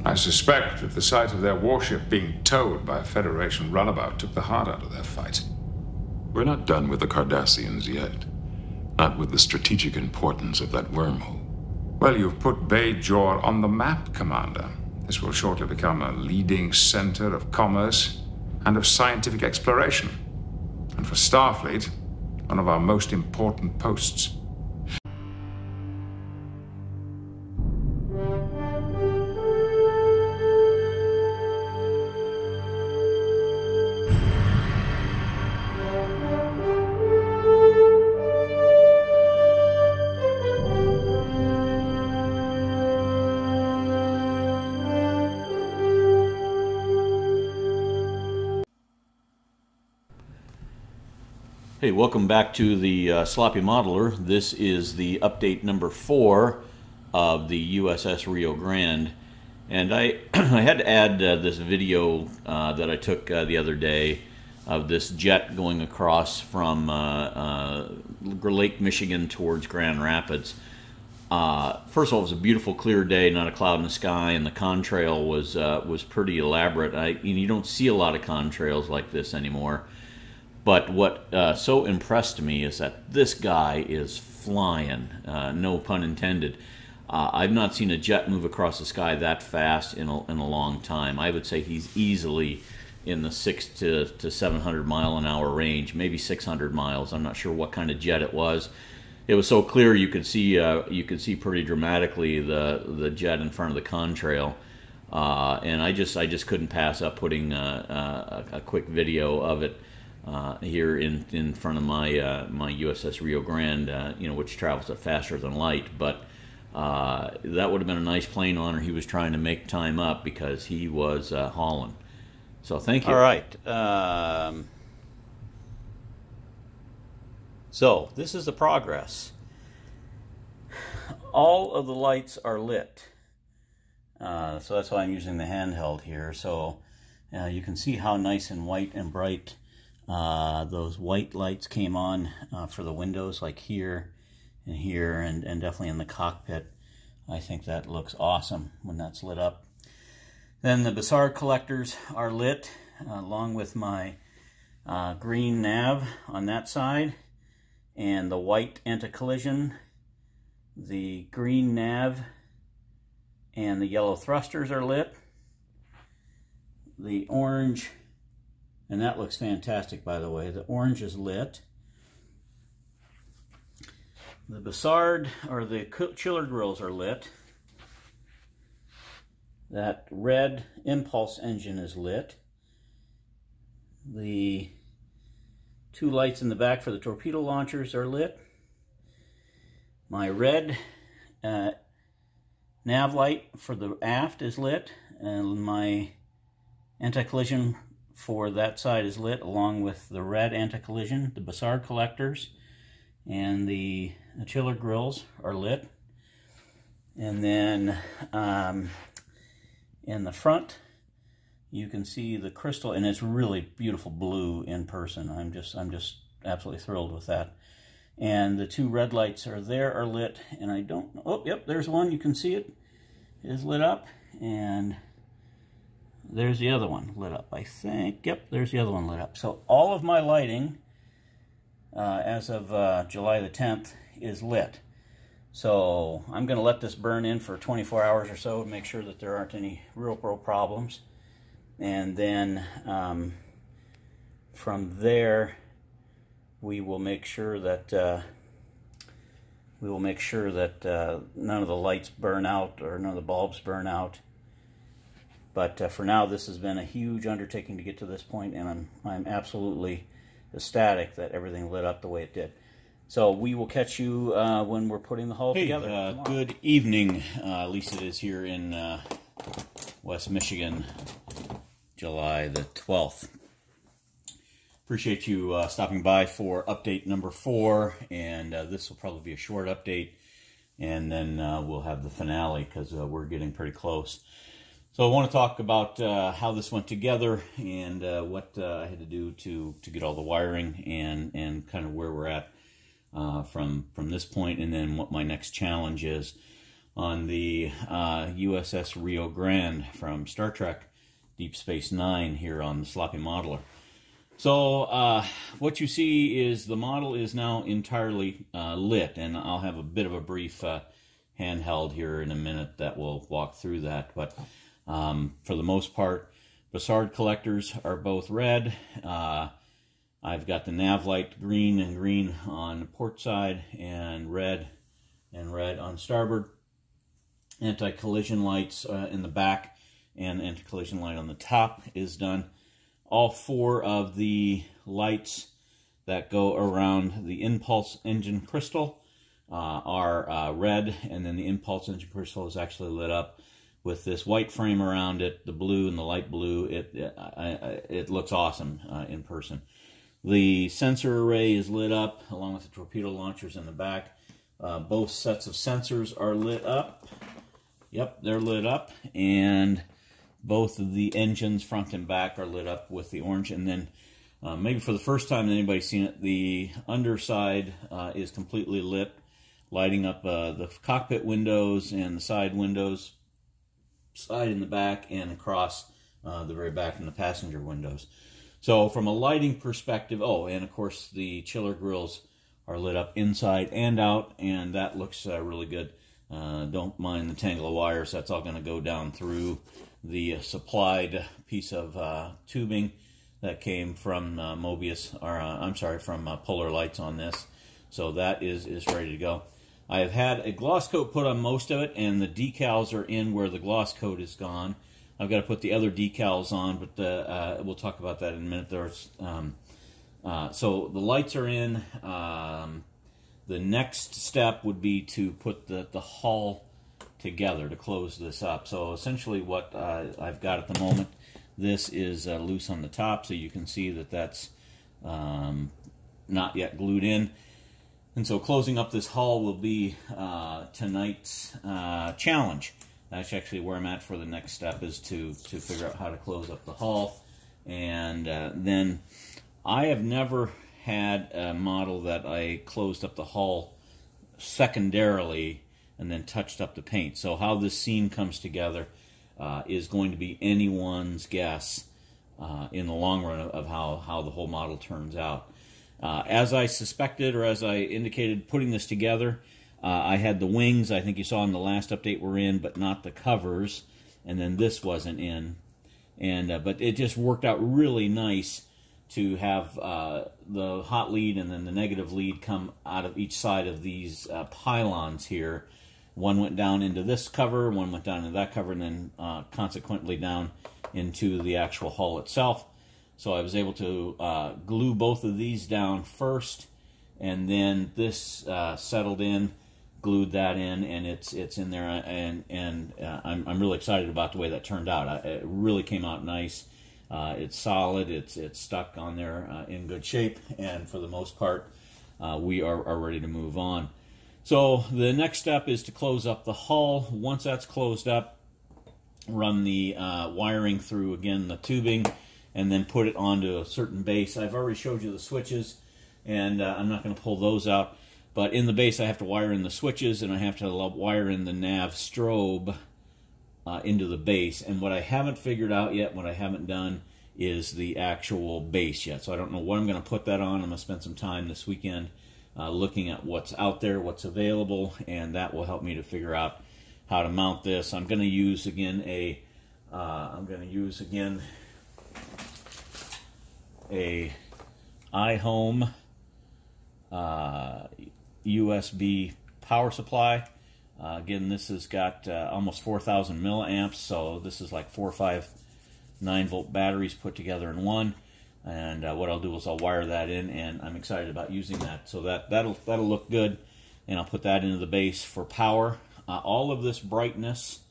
I suspect that the sight of their warship being towed by a Federation runabout took the heart out of their fight. We're not done with the Cardassians yet. Not with the strategic importance of that wormhole. Well, you've put Bajor on the map, Commander. This will shortly become a leading center of commerce and of scientific exploration. And for Starfleet, one of our most important posts. Hey, welcome back to the Sloppy Modeler. This is the update number 4 of the USS Rio Grande. And I had to add this video that I took the other day of this jet going across from Lake Michigan towards Grand Rapids. First of all, it was a beautiful, clear day, not a cloud in the sky, and the contrail was pretty elaborate. You don't see a lot of contrails like this anymore. But what so impressed me is that this guy is flying, no pun intended. I've not seen a jet move across the sky that fast in a long time. I would say he's easily in the 600 to 700 mile an hour range, maybe 600 miles. I'm not sure what kind of jet it was. It was so clear you could see pretty dramatically the jet in front of the contrail, and I just couldn't pass up putting a quick video of it. Here in front of my my USS Rio Grande, which travels at faster than light. But that would have been a nice plane honor. He was trying to make time up because he was hauling. So thank you. All right. So this is the progress. All of the lights are lit. So that's why I'm using the handheld here. So you can see how nice and white and bright those white lights came on for the windows, like here and here, and definitely in the cockpit. I think that looks awesome when that's lit up. Then the Bassard collectors are lit, along with my green nav on that side, and the white anti-collision, the green nav, and the yellow thrusters are lit. The orange, and that looks fantastic, by the way. The orange is lit. The Bassard, or the chiller grills, are lit. That red impulse engine is lit. The two lights in the back for the torpedo launchers are lit. My red nav light for the aft is lit, and my anti-collision for that side is lit, along with the red anti-collision. The Bassard collectors and the chiller grills are lit. And then in the front, you can see the crystal, and it's really beautiful blue in person. I'm just absolutely thrilled with that. And the two red lights are lit, and I don't, oh, yep, there's one, you can see it is lit up, and there's the other one lit up, I think. Yep, there's the other one lit up. So all of my lighting, as of July the 10th, is lit. So I'm going to let this burn in for 24 hours or so to make sure that there aren't any real problems. And then from there, we will make sure that none of the lights burn out, or none of the bulbs burn out. But for now, this has been a huge undertaking to get to this point, and I'm absolutely ecstatic that everything lit up the way it did. So we will catch you when we're putting the hull together. Good evening. At least it is here in West Michigan, July the 12th. Appreciate you stopping by for update number 4, and this will probably be a short update, and then we'll have the finale because we're getting pretty close. So I want to talk about how this went together, and what I had to do to get all the wiring, and kind of where we're at from this point, and then what my next challenge is. on the USS Rio Grande from Star Trek Deep Space Nine here on the Sloppy Modeler. So what you see is the model is now entirely lit, and I'll have a bit of a brief handheld here in a minute that will walk through that. But for the most part, Bassard collectors are both red. I've got the nav light green and green on the port side, and red on starboard. Anti-collision lights in the back and anti-collision light on the top is done. All four of the lights that go around the impulse engine crystal are red, and then the impulse engine crystal is actually lit up with this white frame around it, the blue and the light blue. It looks awesome in person. The sensor array is lit up along with the torpedo launchers in the back. Both sets of sensors are lit up. Yep, they're lit up, and both of the engines, front and back, are lit up with the orange. And then maybe for the first time that anybody's seen it, the underside is completely lit, lighting up the cockpit windows and the side windows, side in the back and across the very back in the passenger windows. So from a lighting perspective, oh, and of course the chiller grills are lit up inside and out, and that looks really good. Don't mind the tangle of wires. That's all going to go down through the supplied piece of tubing that came from Mobius, or I'm sorry, from Polar Lights on this. So that is ready to go. I have had a gloss coat put on most of it, and the decals are in where the gloss coat is gone. I've got to put the other decals on, but we'll talk about that in a minute. There's so the lights are in. The next step would be to put the hull together to close this up. So essentially what I've got at the moment, this is loose on the top, so you can see that that's not yet glued in. And so closing up this hull will be tonight's challenge. That's actually where I'm at for the next step, is to figure out how to close up the hull. And then I have never had a model that I closed up the hull secondarily and then touched up the paint. So how this scene comes together is going to be anyone's guess in the long run of how the whole model turns out. As I suspected, or as I indicated, putting this together, I had the wings, I think you saw in the last update, were in, but not the covers, and then this wasn't in. And but it just worked out really nice to have the hot lead and then the negative lead come out of each side of these pylons here. One went down into this cover, one went down into that cover, and then consequently down into the actual hull itself. So I was able to glue both of these down first, and then this settled in, glued that in, and it's in there, and I'm really excited about the way that turned out. It really came out nice. It's solid. It's stuck on there in good shape, and for the most part, we are ready to move on. So the next step is to close up the hull. Once that's closed up, run the wiring through again the tubing, and then put it onto a certain base. I've already showed you the switches, and I'm not going to pull those out. But in the base, I have to wire in the switches, and I have to wire in the nav strobe into the base. And what I haven't figured out yet, what I haven't done, is the actual base yet. So I don't know what I'm going to put that on. I'm going to spend some time this weekend looking at what's out there, what's available, and that will help me to figure out how to mount this. I'm going to use again a iHome USB power supply. Again, this has got almost 4,000 milliamps, so this is like 4 or 5 9-volt batteries put together in one. And what I'll do is I'll wire that in, and I'm excited about using that. So that'll look good, and I'll put that into the base for power. All of this brightness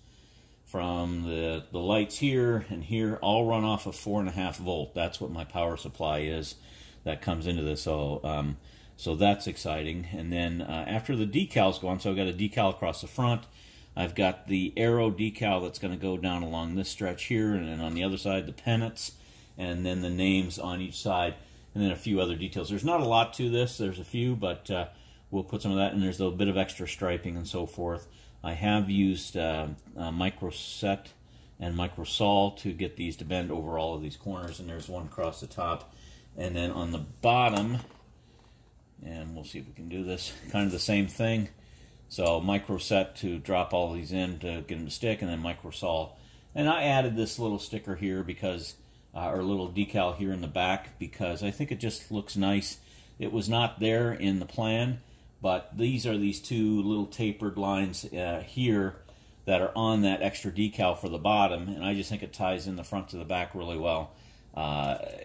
from the lights here and here all run off of 4.5 volt. That's what my power supply is that comes into this. So so that's exciting. And then after the decals go on, so I've got a decal across the front. I've got the arrow decal that's going to go down along this stretch here, and then on the other side the pennants, and then the names on each side, and then a few other details. There's not a lot to this. There's a few, but we'll put some of that, and there's a bit of extra striping and so forth I have used microset and microsol to get these to bend over all of these corners, and there's one across the top. And then on the bottom, and we'll see if we can do this, kind of the same thing. So microset to drop all these in to get them to stick, and then microsol. And I added this little sticker here because, or little decal here in the back, because I think it just looks nice. It was not there in the plan, but these are these two little tapered lines here that are on that extra decal for the bottom, and I just think it ties in the front to the back really well.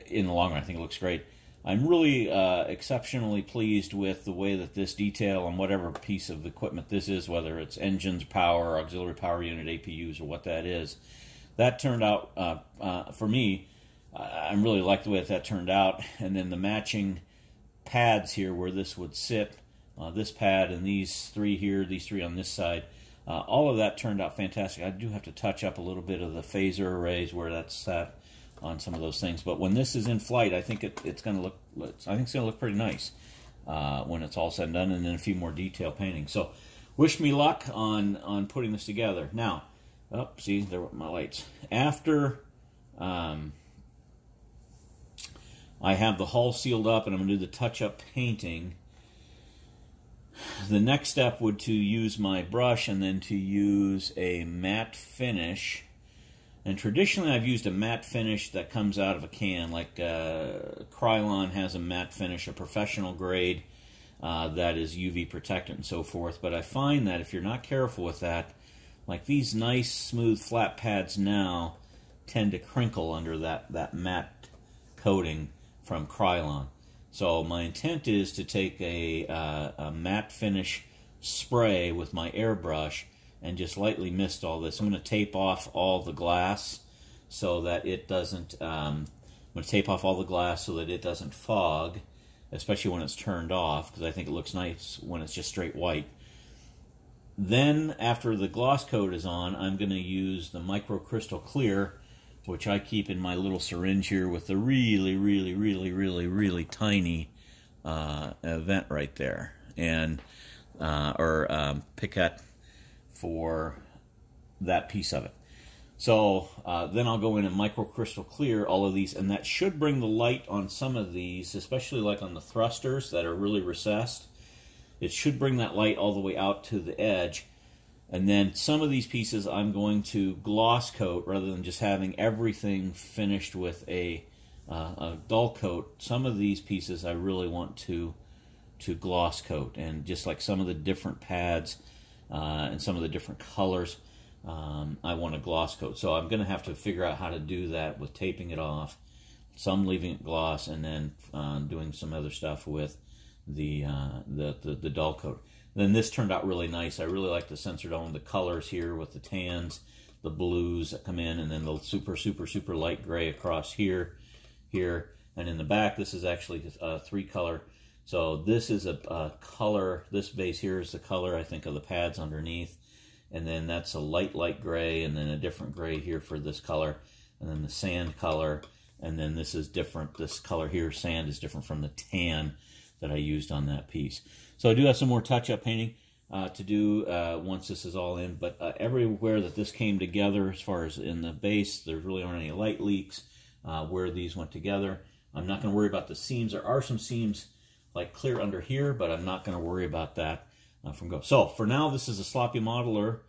In the long run, I think it looks great. I'm really exceptionally pleased with the way that this detail on whatever piece of equipment this is, whether it's engines, power, auxiliary power unit, APUs, or what that is. That turned out, for me, I really like the way that turned out. And then the matching pads here where this would sit, this pad and these three here, these three on this side, all of that turned out fantastic. I do have to touch up a little bit of the phaser arrays where that's set on some of those things, but when this is in flight, I think it's going to look. I think it's going to look pretty nice when it's all said and done, and then a few more detail painting. So, wish me luck on putting this together. Now, see, there were my lights. After I have the hull sealed up, and I'm going to do the touch-up painting. The next step would to use my brush and then to use a matte finish. And traditionally, I've used a matte finish that comes out of a can, like Krylon has a matte finish, a professional grade that is UV protected and so forth. But I find that if you're not careful with that, like these nice, smooth, flat pads now tend to crinkle under that matte coating from Krylon. So my intent is to take a matte finish spray with my airbrush and just lightly mist all this. I'm going to tape off all the glass so that it doesn't. I'm going to tape off all the glass so that it doesn't fog, especially when it's turned off, because I think it looks nice when it's just straight white. Then, after the gloss coat is on, I'm going to use the Micro Crystal Clear, which I keep in my little syringe here with the really, really, really, really, really tiny vent right there, and pipette for that piece of it. So then I'll go in and micro crystal clear all of these, and that should bring the light on some of these, especially like on the thrusters that are really recessed. It should bring that light all the way out to the edge. And then some of these pieces I'm going to gloss coat rather than just having everything finished with a dull coat. Some of these pieces I really want to gloss coat, and just like some of the different pads and some of the different colors, I want to gloss coat. So I'm going to have to figure out how to do that with taping it off, some leaving it gloss, and then doing some other stuff with the dull coat. Then this turned out really nice. I really like the sensor dome, the colors here with the tans, the blues that come in, and then the super, super, super light gray across here, and in the back, this is actually a 3-color. So this is a color, this base here is the color, I think, of the pads underneath. And then that's a light gray, and then a different gray here for this color. And then the sand color, and then this is different. This color here, sand, is different from the tan that I used on that piece. So I do have some more touch-up painting to do once this is all in. But everywhere that this came together, as far as in the base, there really aren't any light leaks where these went together. I'm not going to worry about the seams. There are some seams like clear under here, but I'm not going to worry about that from go. So for now, this is a sloppy modeler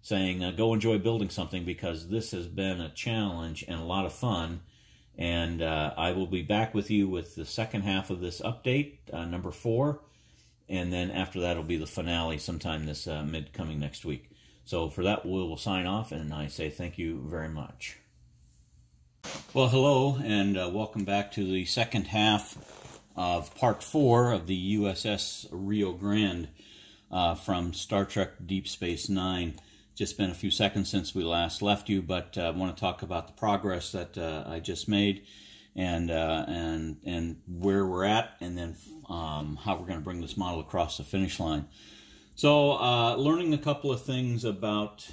saying go enjoy building something, because this has been a challenge and a lot of fun. And I will be back with you with the second half of this update, number 4. And then after that will be the finale sometime this coming next week. So for that, we'll sign off, and I say thank you very much. Well, hello, and welcome back to the second half of Part 4 of the USS Rio Grande from Star Trek Deep Space Nine. Just been a few seconds since we last left you, but I want to talk about the progress that I just made, and where we're at, and then how we're going to bring this model across the finish line. So learning a couple of things about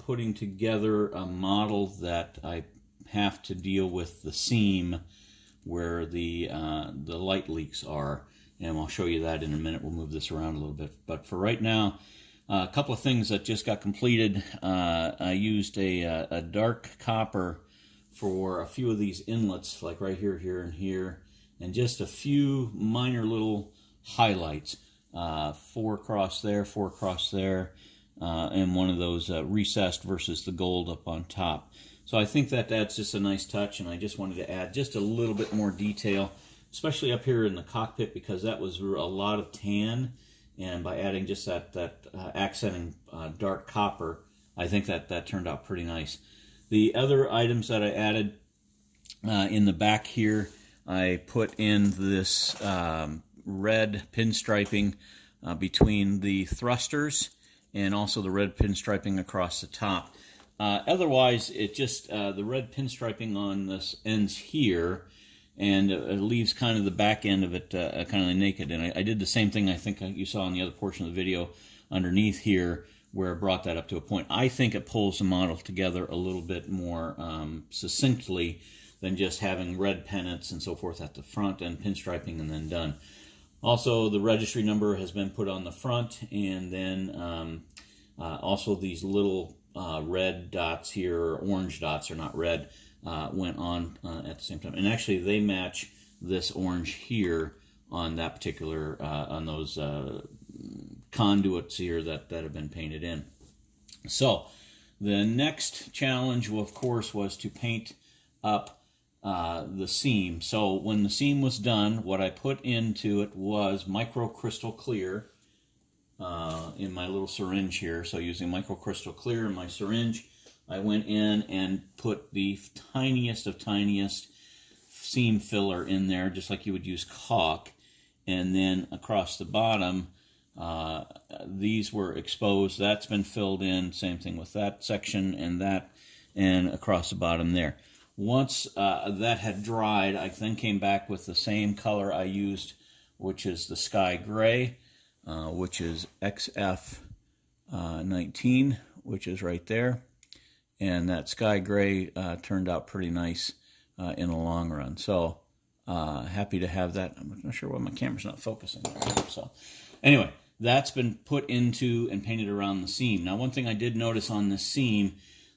putting together a model that I have to deal with the seam where the light leaks are, and I'll show you that in a minute. We'll move this around a little bit, but for right now, A couple of things that just got completed. I used a dark copper for a few of these inlets, like right here, here, and here, and just a few minor little highlights. 4 across there, 4 across there, and one of those recessed versus the gold up on top. So I think that adds just a nice touch, and I just wanted to add just a little bit more detail, especially up here in the cockpit, because that was a lot of tan, and by adding just that accenting dark copper, I think that turned out pretty nice. The other items that I added in the back here, I put in this red pinstriping between the thrusters and also the red pinstriping across the top. Otherwise, it just, the red pinstriping on this ends here, and it leaves kind of the back end of it kind of naked. And I did the same thing I think you saw in the other portion of the video underneath here, where I brought that up to a point. I think it pulls the model together a little bit more succinctly than just having red pennants and so forth at the front and pinstriping and then done. Also, the registry number has been put on the front, and then also these little red dots here, or orange dots, are not red, went on at the same time. And actually, they match this orange here on that particular, on those conduits here that have been painted in. So, the next challenge, of course, was to paint up the seam. So when the seam was done, what I put into it was microcrystal clear in my little syringe here. So using microcrystal clear in my syringe, I went in and put the tiniest of tiniest seam filler in there, just like you would use caulk. And then across the bottom, these were exposed. That's been filled in. Same thing with that section and across the bottom there. Once that had dried, I then came back with the same color I used, which is the sky gray, which is XF19, which is right there. And that sky gray turned out pretty nice in the long run. So happy to have that. I'm not sure why my camera's not focusing. So anyway, that's been put into and painted around the seam. Now, one thing I did notice on this seam,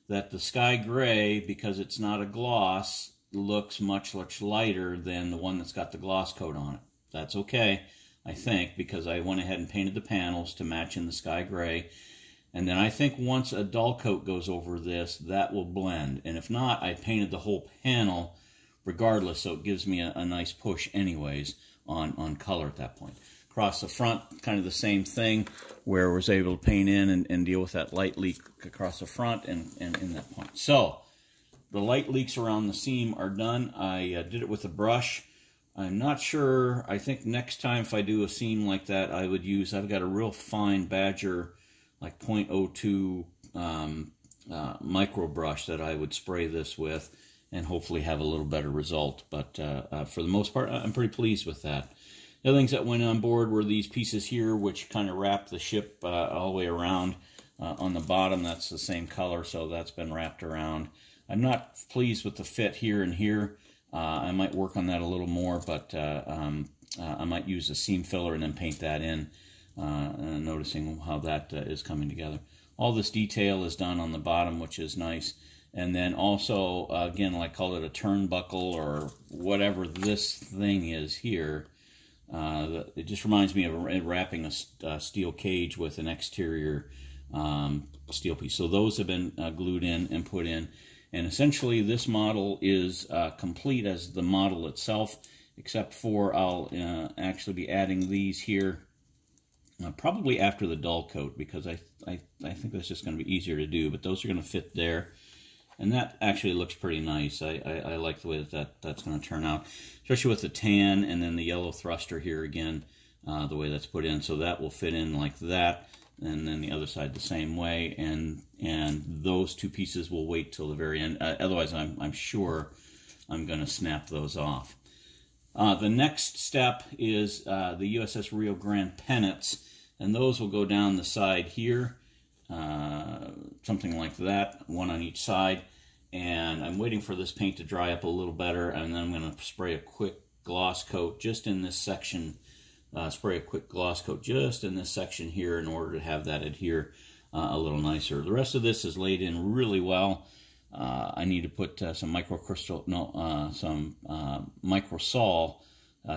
that the sky gray, because it's not a gloss, looks much lighter than the one that's got the gloss coat on it. That's okay, I think, because I went ahead and painted the panels to match in the sky gray. And then I think once a dull coat goes over this, that will blend. And if not, I painted the whole panel regardless, so it gives me a nice push anyways on color at that point. Across the front, kind of the same thing, where I was able to paint in and deal with that light leak across the front and in that point. So, the light leaks around the seam are done. I did it with a brush. I'm not sure. I think next time if I do a seam like that, I would use, I've got a real fine Badger, like 0.02 micro brush that I would spray this with and hopefully have a little better result. But for the most part, I'm pretty pleased with that. The other things that went on board were these pieces here, which kind of wrapped the ship all the way around. On the bottom, that's the same color, so that's been wrapped around. I'm not pleased with the fit here and here. I might work on that a little more, but I might use a seam filler and then paint that in, noticing how that is coming together. All this detail is done on the bottom, which is nice. And then also, again, I call it a turnbuckle or whatever this thing is here. It just reminds me of wrapping a steel cage with an exterior steel piece. So those have been glued in and put in. And essentially this model is complete as the model itself, except for I'll actually be adding these here probably after the dull coat, because I think that's just going to be easier to do. But those are going to fit there. And that actually looks pretty nice. I like the way that's going to turn out, especially with the tan and then the yellow thruster here again, the way that's put in. So that will fit in like that, and then the other side the same way. And those two pieces will wait till the very end. Otherwise, I'm sure I'm going to snap those off. The next step is the USS Rio Grande pennants, and those will go down the side here. Something like that, one on each side. And I'm waiting for this paint to dry up a little better, and then I'm going to spray a quick gloss coat just in this section spray a quick gloss coat just in this section here in order to have that adhere a little nicer. The rest of this is laid in really well. I need to put some microsol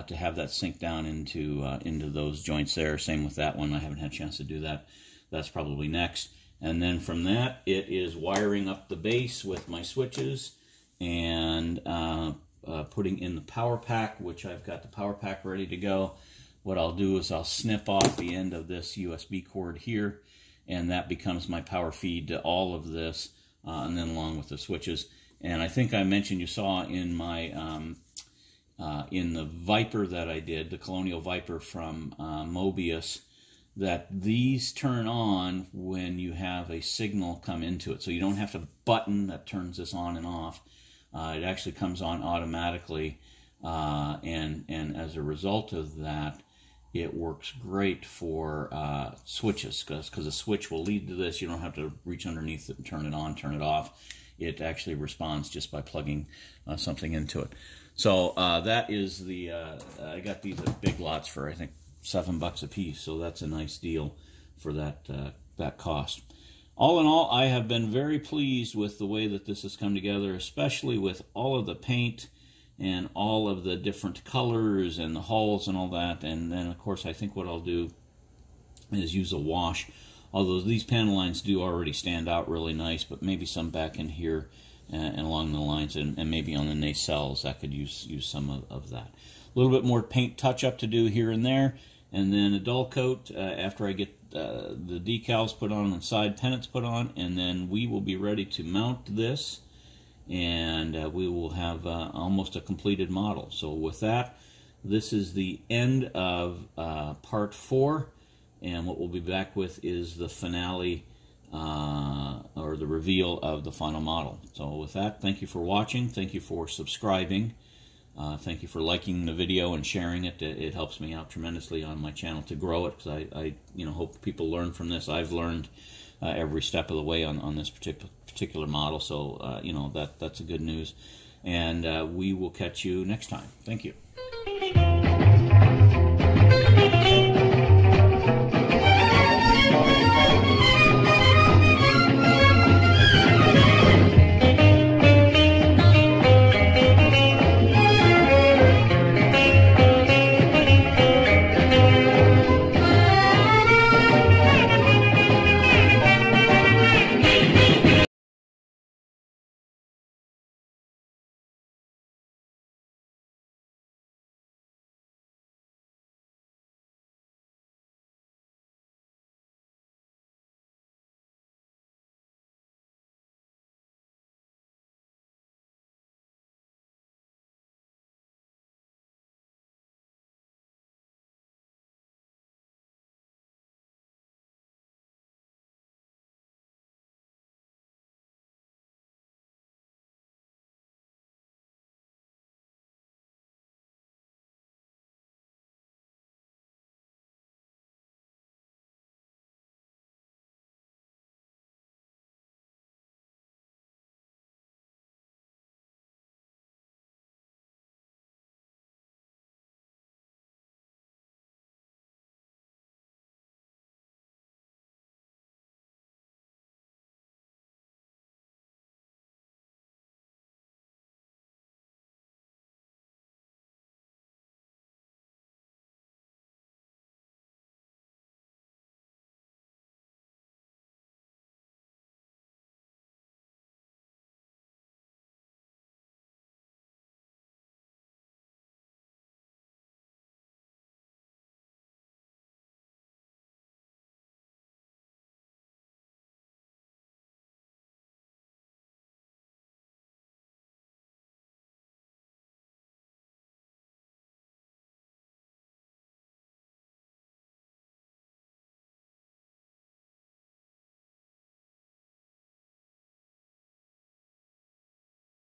to have that sink down into those joints there. Same with that one. I haven't had a chance to do that. That's probably next. And then from that, it is wiring up the base with my switches and putting in the power pack, which I've got the power pack ready to go. What I'll do is I'll snip off the end of this USB cord here, and that becomes my power feed to all of this, and then along with the switches. And I think I mentioned, you saw in my in the Viper that I did, the Colonial Viper from Mobius, that these turn on when you have a signal come into it. So you don't have to button that turns this on and off. It actually comes on automatically, and as a result of that, it works great for switches, because a switch will lead to this. You don't have to reach underneath it and turn it on, turn it off. It actually responds just by plugging something into it. So that is the, I got these at Big Lots for, I think, $7 a piece, so that's a nice deal for that, that cost. All in all, I have been very pleased with the way that this has come together, especially with all of the paint and all of the different colors and the hulls and all that. And then, of course, I think what I'll do is use a wash. Although these panel lines do already stand out really nice, but maybe some back in here and along the lines, and maybe on the nacelles, that could use some of that. A little bit more paint touch-up to do here and there, and then a dull coat after I get the decals put on and side pennants put on, and then we will be ready to mount this, and we will have almost a completed model. So with that, this is the end of part 4, and what we'll be back with is the finale, or the reveal of the final model. So with that, thank you for watching, thank you for subscribing, thank you for liking the video and sharing it. It helps me out tremendously on my channel to grow it, because I hope people learn from this. I've learned every step of the way on this particular model, so that's a good news. And we will catch you next time. Thank you.